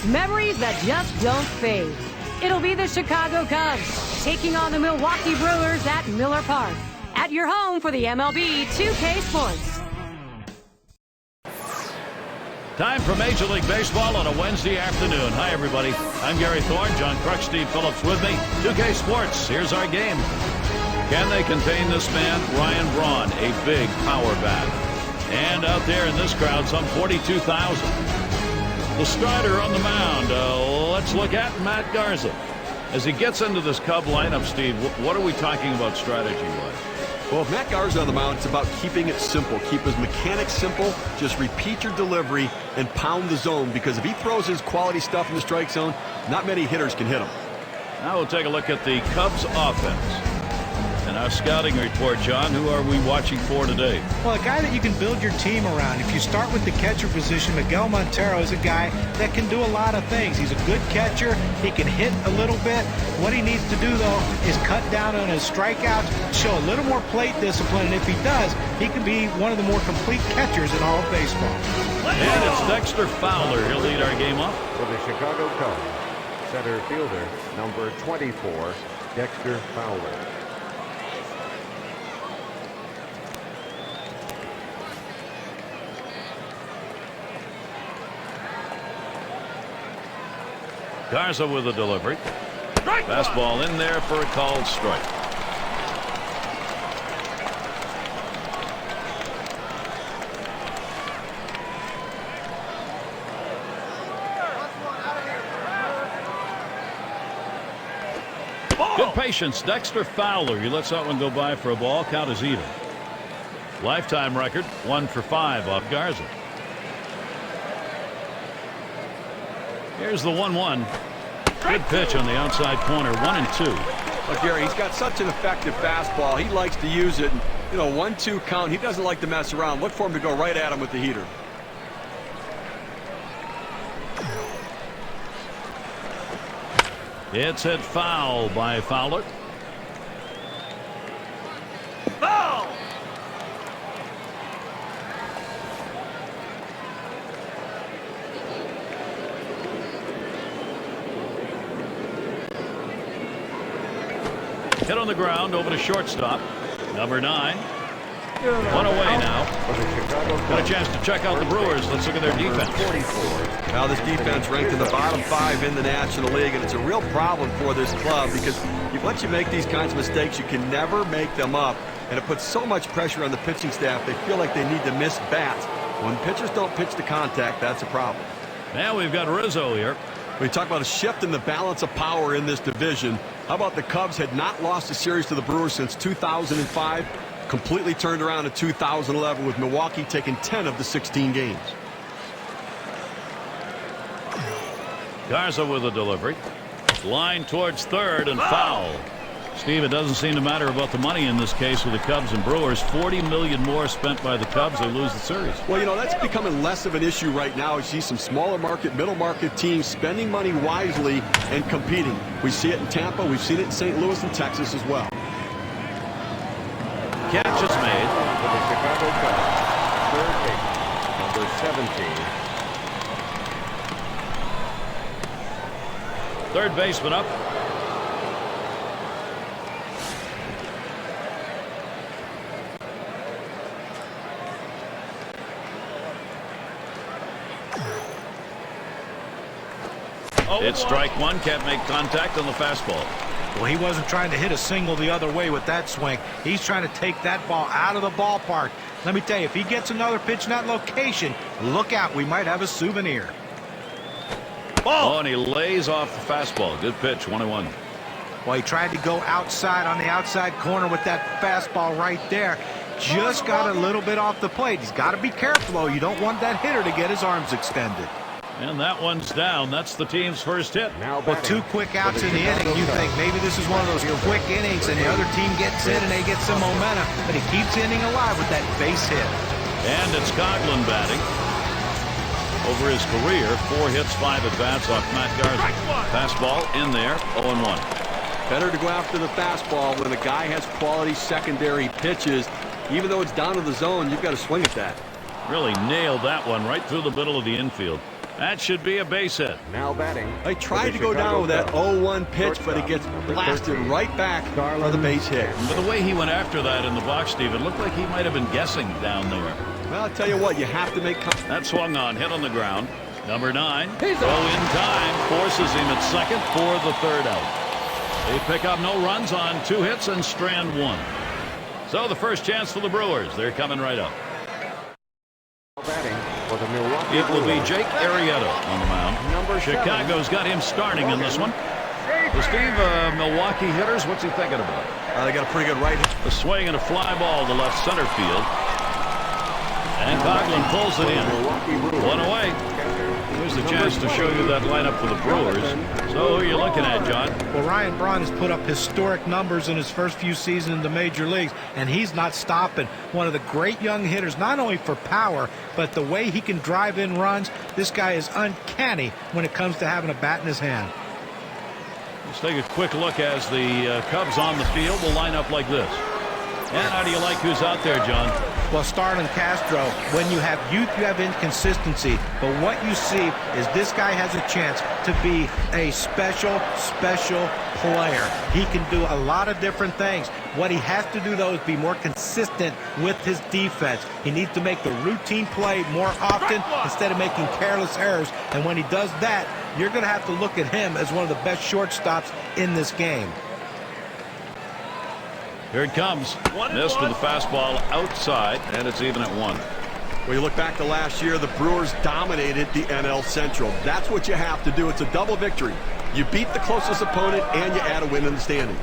Memories that just don't fade. It'll be the Chicago Cubs taking on the Milwaukee Brewers at Miller Park. At your home for the MLB 2K Sports. Time for Major League Baseball on a Wednesday afternoon. Hi, everybody. I'm Gary Thorne. John Kruk, Steve Phillips with me. 2K Sports. Here's our game. Can they contain this man, Ryan Braun, a big power bat? And out there in this crowd, some 42,000. The starter on the mound. Let's look at Matt Garza. As he gets into this Cub lineup, Steve, what are we talking about strategy-wise? Well, if Matt Garza on the mound, it's about keeping it simple. Keep his mechanics simple. Just repeat your delivery and pound the zone, because if he throws his quality stuff in the strike zone, not many hitters can hit him. Now we'll take a look at the Cubs offense. And our scouting report, John, who are we watching for today? Well, a guy that you can build your team around. If you start with the catcher position, Miguel Montero is a guy that can do a lot of things. He's a good catcher. He can hit a little bit. What he needs to do, though, is cut down on his strikeouts, show a little more plate discipline, and if he does, he can be one of the more complete catchers in all of baseball. And it's Dexter Fowler. He'll lead our game off. For the Chicago Cubs, center fielder, number 24, Dexter Fowler. Garza with a delivery. Fastball in there for a called strike. Good patience, Dexter Fowler. He lets that one go by for a ball. Count is even. Lifetime record 1 for 5 off Garza. Here's the 1-1. Good pitch on the outside corner. 1-2. Look, Gary, he's got such an effective fastball. He likes to use it. 1-2 count. He doesn't like to mess around. Look for him to go right at him with the heater. It's hit foul by Fowler. Foul! Hit on the ground over to shortstop. Number 9. One away now. Got a chance to check out the Brewers. Let's look at their defense. Now this defense ranked in the bottom 5 in the National League, and it's a real problem for this club because once you make these kinds of mistakes, you can never make them up, and it puts so much pressure on the pitching staff. They feel like they need to miss bats. When pitchers don't pitch to contact, that's a problem. Now we've got Rizzo here. We talk about a shift in the balance of power in this division. How about the Cubs had not lost a series to the Brewers since 2005? Completely turned around in 2011 with Milwaukee taking 10 of the 16 games. Garza with a delivery. Line towards third and foul. Steve, it doesn't seem to matter about the money in this case with the Cubs and Brewers. $40 million more spent by the Cubs. They lose the series. Well, that's becoming less of an issue right now. You see some smaller market, middle market teams spending money wisely and competing. We see it in Tampa. We've seen it in St. Louis and Texas as well. Catch is made. For the Chicago Cubs, third base, number 17. Third baseman up. It's strike one. Can't make contact on the fastball. Well, he wasn't trying to hit a single the other way with that swing. He's trying to take that ball out of the ballpark. Let me tell you, if he gets another pitch in that location, look out. We might have a souvenir. Oh, and he lays off the fastball. Good pitch. 1-1. Well, he tried to go outside on the outside corner with that fastball right there. Just got a little bit off the plate. He's got to be careful, though. You don't want that hitter to get his arms extended. And that one's down. That's the team's first hit. Well, 2 quick outs in the inning. You think maybe this is one of those quick innings and the other team gets in and they get some momentum. But he keeps the inning alive with that base hit. And it's Coughlin batting. Over his career, 4 hits, 5 at-bats off Matt Garza. Fastball in there, 0-1. Better to go after the fastball when the guy has quality secondary pitches. Even though it's down to the zone, you've got to swing at that. Really nailed that one right through the middle of the infield. That should be a base hit. Now batting. They tried to go down with that 0-1 pitch, but it gets blasted right back for the base hit. But the way he went after that in the box, Steve, it looked like he might have been guessing down there. Well, I'll tell you what, you have to make... That swung on, hit on the ground. Number 9, throw in time, forces him at second for the third out. They pick up no runs on 2 hits and strand 1. So the first chance for the Brewers. They're coming right up. Batting for the Milwaukee It will be Brewers. Jake Arrieta on the mound. Number 7. Chicago's got him starting in this one. Well, Steve, Milwaukee hitters, what's he thinking about? They got a pretty good right hit. A swing and a fly ball to left center field. And Coughlin pulls it in. Milwaukee Brewers. 1 away. Here's the chance to show you that lineup for the Brewers. So who are you looking at, John? Well, Ryan Braun has put up historic numbers in his first few seasons in the major leagues, and he's not stopping. One of the great young hitters, not only for power, but the way he can drive in runs. This guy is uncanny when it comes to having a bat in his hand. Let's take a quick look as the Cubs on the field will line up like this. And how do you like who's out there, John? Well, Starlin Castro, when you have youth, you have inconsistency. But what you see is this guy has a chance to be a special player. He can do a lot of different things. What he has to do, though, is be more consistent with his defense. He needs to make the routine play more often instead of making careless errors. And when he does that, you're going to have to look at him as one of the best shortstops in this game. Here it comes. Missed with the fastball outside, and it's even at 1. Well, you look back to last year, the Brewers dominated the NL Central. That's what you have to do. It's a double victory. You beat the closest opponent, and you add a win in the standings.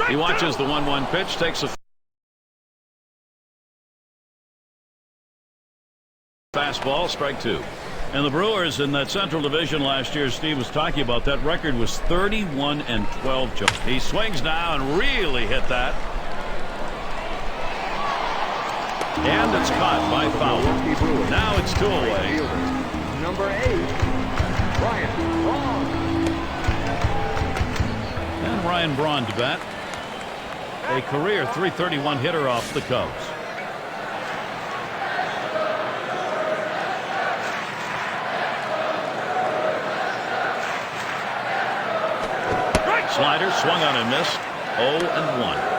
He watches the 1-1 pitch, takes a fastball, strike 2. And the Brewers in that Central Division last year, Steve was talking about, that record was 31-12. He swings now and really hit that. And it's caught by foul. Now it's 2 away. Number 8, Ryan Braun. And Ryan Braun to bat. A career .331 hitter off the Cubs. Slider swung on and missed. 0-1.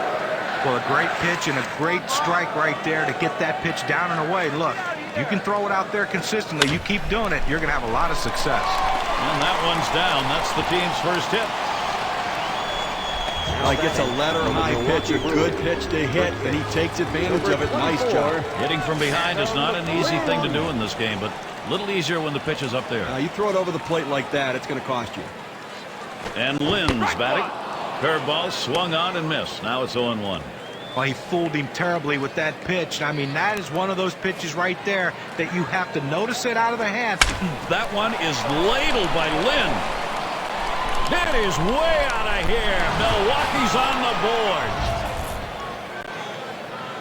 Well, a great pitch and a great strike right there to get that pitch down and away. Look, you can throw it out there consistently. You keep doing it, you're going to have a lot of success. And that one's down. That's the team's first hit. Like it's a letter high pitch, a good pitch to hit, and he takes advantage of it. Nice job. Hitting from behind is not an easy thing to do in this game, but a little easier when the pitch is up there. You throw it over the plate like that, it's going to cost you. And Lynn's batting. Curveball swung on and missed. Now it's 0-1. Well, he fooled him terribly with that pitch. I mean, that is one of those pitches right there that you have to notice it out of the hand. That one is ladled by Lynn. That is way out of here. Milwaukee's on the board.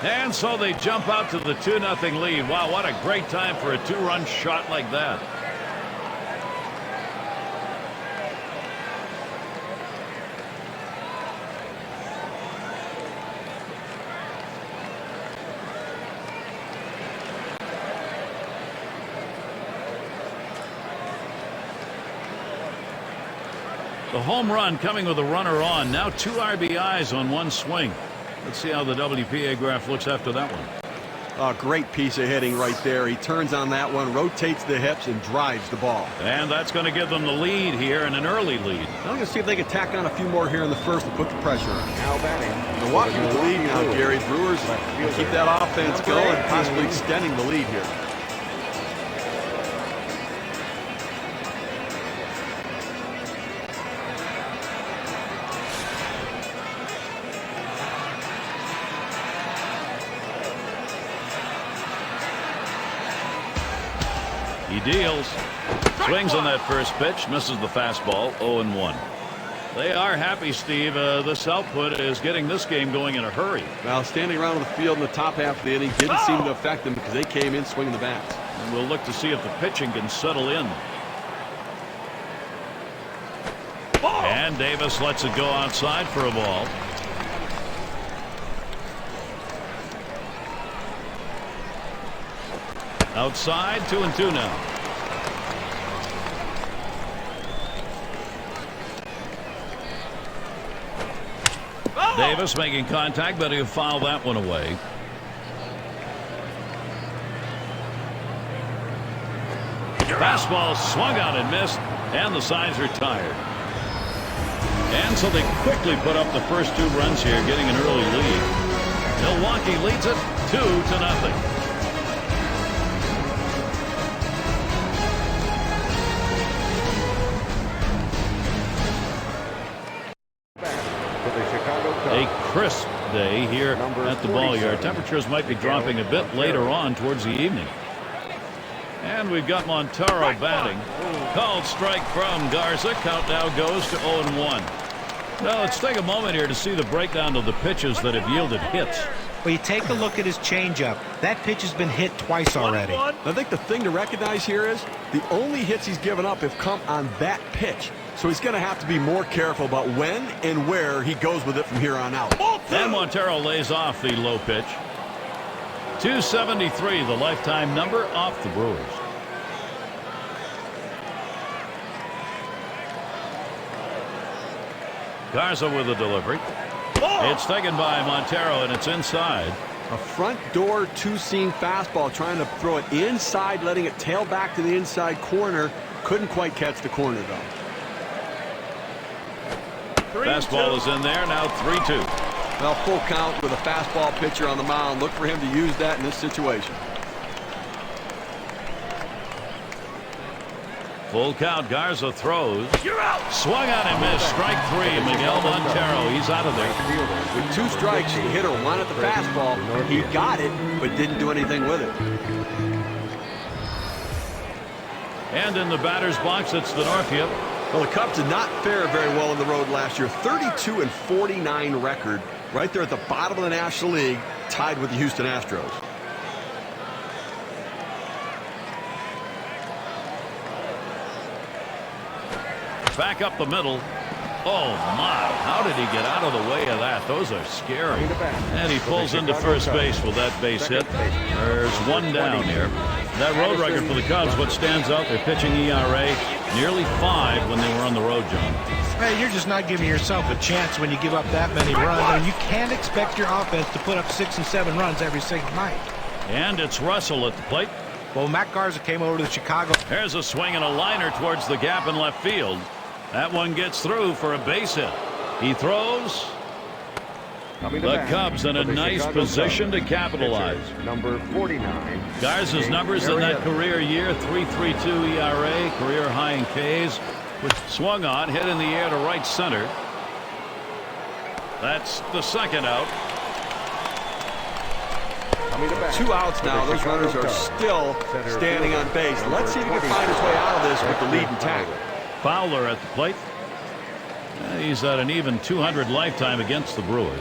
And so they jump out to the 2-0 lead. Wow, what a great time for a 2-run shot like that. The home run coming with a runner on. Now 2 RBIs on 1 swing. Let's see how the WPA graph looks after that one. A great piece of hitting right there. He turns on that one, rotates the hips, and drives the ball. And that's going to give them the lead here, and an early lead. I'm going to see if they can tack on a few more here in the first to put the pressure on. Now batting. Milwaukee with the lead now, Gary. Brewers will keep that offense going, possibly extending the lead here. He deals. Swings on that first pitch. Misses the fastball. 0-1. They are happy, Steve. This output is getting this game going in a hurry. Well, standing around on the field in the top half of the inning didn't seem to affect them because they came in swinging the bats. And we'll look to see if the pitching can settle in. And Davis lets it go outside for a ball. Outside, 2-2 now. Davis making contact, but he'll foul that one away. Fastball swung out and missed, and the side's retired. And so they quickly put up the first 2 runs here, getting an early lead. Milwaukee leads it 2-0. A crisp day here at the ball yard. Temperatures might be dropping a bit later on towards the evening. And we've got Montero batting. Called strike from Garza. Count now goes to 0-1. Now let's take a moment here to see the breakdown of the pitches that have yielded hits. Well, you take a look at his changeup. That pitch has been hit twice already. I think the thing to recognize here is the only hits he's given up have come on that pitch. So he's going to have to be more careful about when and where he goes with it from here on out. And Montero lays off the low pitch. 273, the lifetime number off the Brewers. Garza with a delivery. It's taken by Montero, and it's inside. A front door 2-seam fastball, trying to throw it inside, letting it tail back to the inside corner. Couldn't quite catch the corner, though. Fastball is in there, now 3-2. Well, full count with a fastball pitcher on the mound. Look for him to use that in this situation. Full count. Garza throws. You're out. Swung on and missed. Strike 3. Miguel Montero. He's out of there. With 2 strikes, the hitter wanted the fastball. He got it, but didn't do anything with it. And in the batter's box, it's the Northfield. Well, the Cubs did not fare very well on the road last year. 32-49 record. Right there at the bottom of the National League, tied with the Houston Astros. Back up the middle. Oh, my. How did he get out of the way of that? Those are scary. And he pulls into first base with that base hit. There's 1 down here. That road record for the Cubs, what stands out, their pitching ERA, nearly 5 when they were on the road, John. Hey, you're just not giving yourself a chance when you give up that many runs. I mean, you can't expect your offense to put up 6 and 7 runs every single night. And it's Russell at the plate. Well, Matt Garza came over to the Chicago. There's a swing and a liner towards the gap in left field. That one gets through for a base hit. He throws. The Cubs in a nice position to capitalize. Number 49. Garza's numbers in that career year: 3.32 ERA, career high in Ks. Swung on, hit in the air to right center. That's the second out. 2 outs now. Those runners are still standing on base. Let's see if he can find his way out of this with the lead intact. Fowler at the plate. He's at an even 200 lifetime against the Brewers.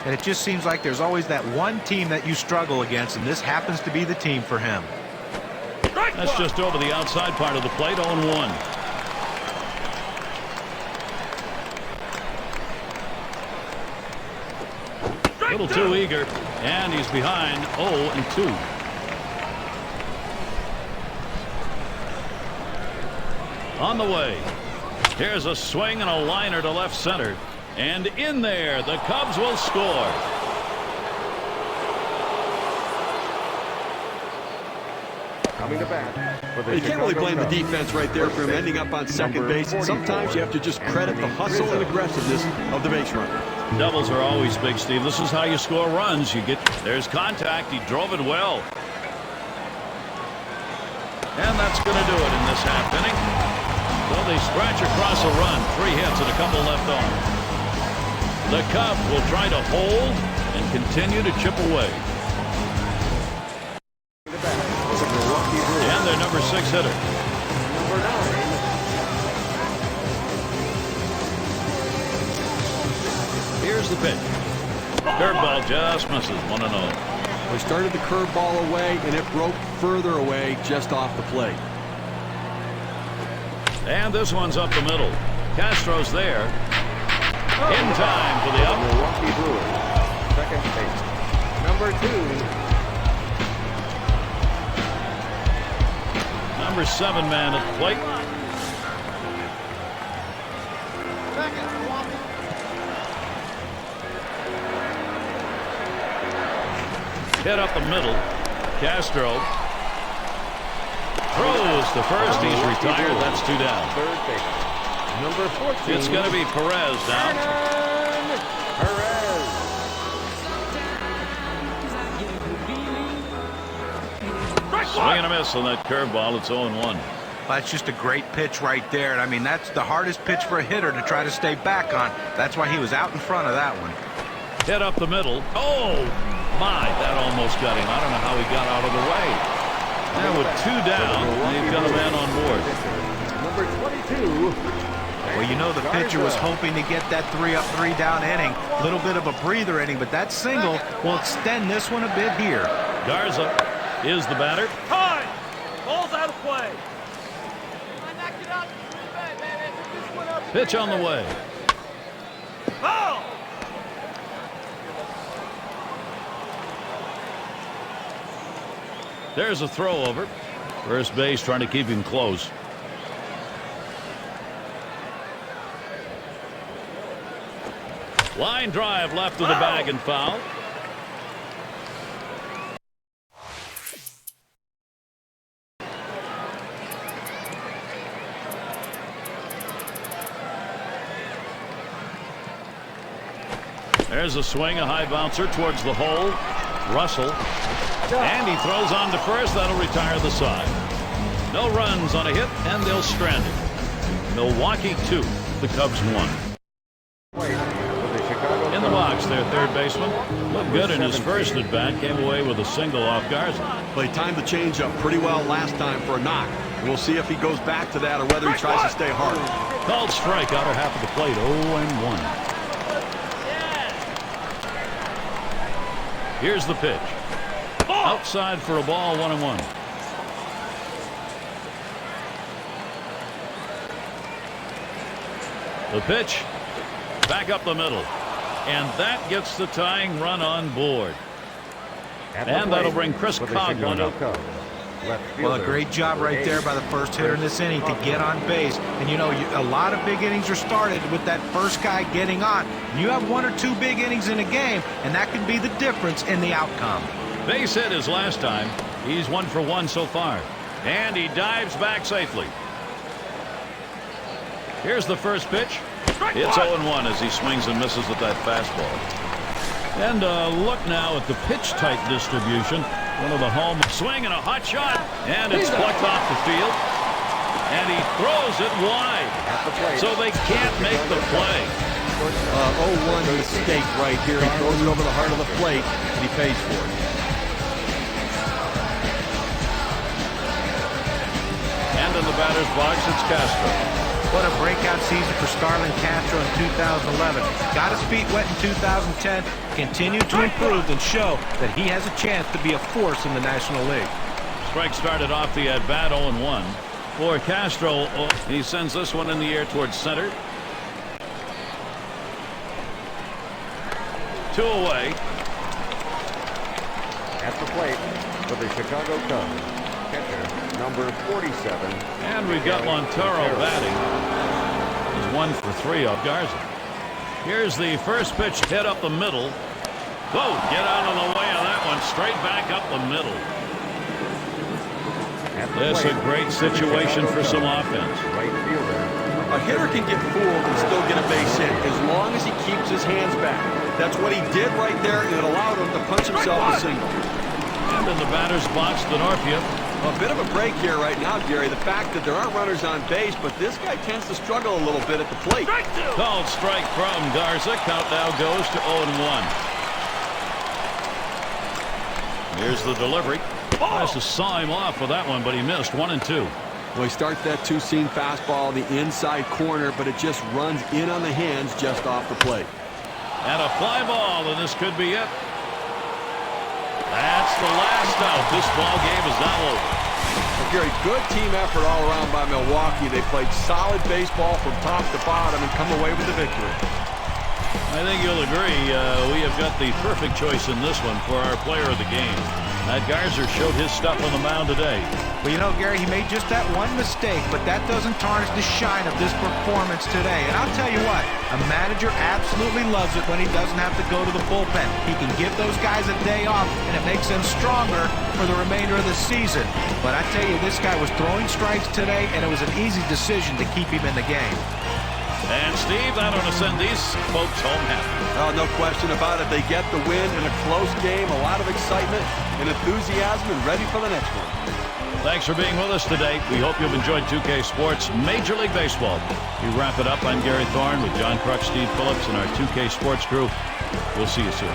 And it just seems like there's always that one team that you struggle against, and this happens to be the team for him. That's just over the outside part of the plate. 0-1. A little too eager, and he's behind 0-2. On the way. Here's a swing and a liner to left center. And in there, the Cubs will score. Coming to bat. You can't really blame the defense right there for him ending up on second base. And sometimes you have to just credit the hustle and aggressiveness of the base runner. Doubles are always big, Steve. This is how you score runs. There's contact. He drove it well. And that's going to do it in this half inning. So they scratch across a run. 3 hits and a couple left on. The Cubs will try to hold and continue to chip away. And their number 6 hitter. Number 9. Here's the pitch. Curveball just misses. 1-0. They started the curveball away, and it broke further away just off the plate. And this one's up the middle. Castro's there. In time for the out. Milwaukee Brewers. Second base. Number 2. Number 7 man at the plate. hit up the middle. Castro throws to first. He's retired. That's 2 down. Third base. Number 14. It's going to be Perez now. Perez. Swing and a miss on that curveball. It's 0-1. That's just a great pitch right there. And I mean, that's the hardest pitch for a hitter to try to stay back on. That's why he was out in front of that one. Hit up the middle. Oh, my. That almost got him. I don't know how he got out of the way. And with 2 down, they've got a man on board. Number 22. Well, you know the pitcher was hoping to get that 3-up, 3-down inning. A little bit of a breather inning, but that single will extend this one a bit here. Garza is the batter. Time! Ball's out of play. Pitch on the way. Foul! There's a throw over. First base trying to keep him close. Line drive left of the bag and foul. There's a swing, a high bouncer towards the hole. Russell. And he throws on to first. That'll retire the side. No runs on a hit, and they'll strand it. Milwaukee 2, the Cubs 1. In the box, their third baseman looked good in his first at bat. Came away with a single off Garza. Well, he timed the changeup pretty well last time for a knock. And we'll see if he goes back to that or whether he tries to stay hard. Called strike, outer half of the plate, 0-1. Here's the pitch. Outside for a ball, 1-1. The pitch back up the middle, and that gets the tying run on board. And that'll bring Chris Coghlan up. Well, a great job right there by the first hitter in this inning to get on base. And you know, a lot of big innings are started with that first guy getting on. You have 1 or 2 big innings in a game, and that can be the difference in the outcome. Base hit his last time. He's 1 for 1 so far, and he dives back safely. Here's the first pitch. It's 0-1 as he swings and misses with that fastball. And look now at the pitch type distribution. One of the home swing and a hot shot, and it's plucked off the field, and he throws it wide, so they can't make the play. 0-1 mistake right here. He throws it over the heart of the plate, and he pays for it. And in the batter's box, it's Castro. What a breakout season for Starlin Castro in 2011. Got his feet wet in 2010, continued to improve and show that he has a chance to be a force in the National League. Strike started off the at-bat 0-1. For Castro, he sends this one in the air towards center. 2 away. At the plate for the Chicago Cubs, catcher number 47. And we've got Montero batting. He's 1 for 3 off Garza. Here's the first pitch hit up the middle. Whoa, get out of the way of that one. Straight back up the middle. This is a great situation for some offense. Right fielder. A hitter can get fooled and still get a base hit as long as he keeps his hands back. That's what he did right there, and it allowed him to punch himself a single. And in the batter's box, Denorfia. A bit of a break here right now, Gary. The fact that there aren't runners on base, but this guy tends to struggle a little bit at the plate. Called strike from Garza. Count now goes to 0-1. Here's the delivery. Tries to saw him off with that one, but he missed. 1-2. Well, he starts that two-seam fastball, the inside corner, but it just runs in on the hands just off the plate. And a fly ball, and this could be it. That's the last out. This ball game is now over. Well, Gary, good team effort all around by Milwaukee. They played solid baseball from top to bottom and come away with the victory. I think you'll agree we have got the perfect choice in this one for our player of the game. Matt Garza showed his stuff on the mound today. Well, you know, Gary, he made just that one mistake, but that doesn't tarnish the shine of this performance today. And I'll tell you what, a manager absolutely loves it when he doesn't have to go to the bullpen. He can give those guys a day off, and it makes them stronger for the remainder of the season. But I tell you, this guy was throwing strikes today, and it was an easy decision to keep him in the game. And Steve, that ought to send these folks home happy. Oh, no question about it. They get the win in a close game, a lot of excitement and enthusiasm, and ready for the next one. Thanks for being with us today. We hope you've enjoyed 2K Sports Major League Baseball. We wrap it up. I'm Gary Thorne with John Crutch, Steve Phillips, and our 2K Sports crew. We'll see you soon.